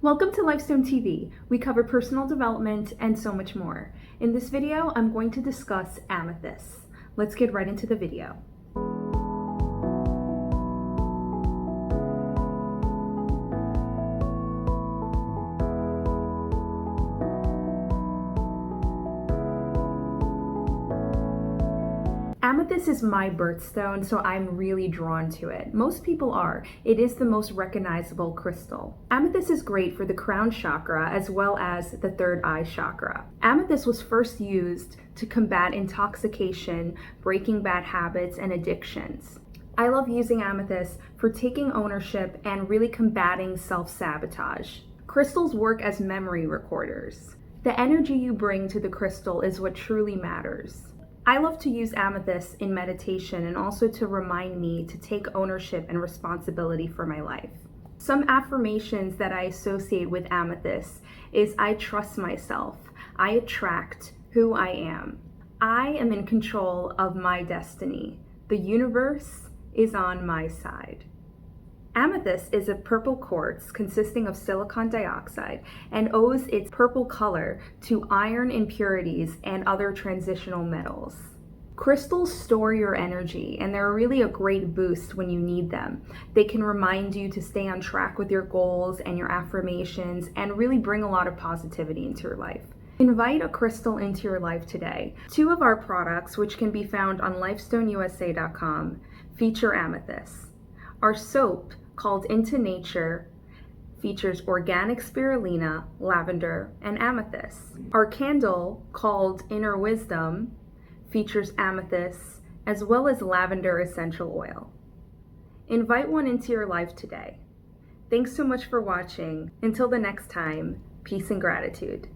Welcome to Lifestone TV. We cover personal development and so much more. In this video, I'm going to discuss amethyst. Let's get right into the video. Amethyst is my birthstone, so I'm really drawn to it. Most people are. It is the most recognizable crystal. Amethyst is great for the crown chakra as well as the third eye chakra. Amethyst was first used to combat intoxication, breaking bad habits, and addictions. I love using amethyst for taking ownership and really combating self-sabotage. Crystals work as memory recorders. The energy you bring to the crystal is what truly matters. I love to use amethyst in meditation and also to remind me to take ownership and responsibility for my life. Some affirmations that I associate with amethyst is I trust myself, I attract who I am in control of my destiny, the universe is on my side. Amethyst is a purple quartz consisting of silicon dioxide and owes its purple color to iron impurities and other transitional metals. Crystals store your energy and they're really a great boost when you need them. They can remind you to stay on track with your goals and your affirmations and really bring a lot of positivity into your life. Invite a crystal into your life today. 2 of our products, which can be found on lifestoneusa.com, feature amethyst. Our soap, called Into Nature, features organic spirulina, lavender, and amethyst. Our candle, called Inner Wisdom, features amethyst as well as lavender essential oil. Invite one into your life today. Thanks so much for watching. Until the next time, peace and gratitude.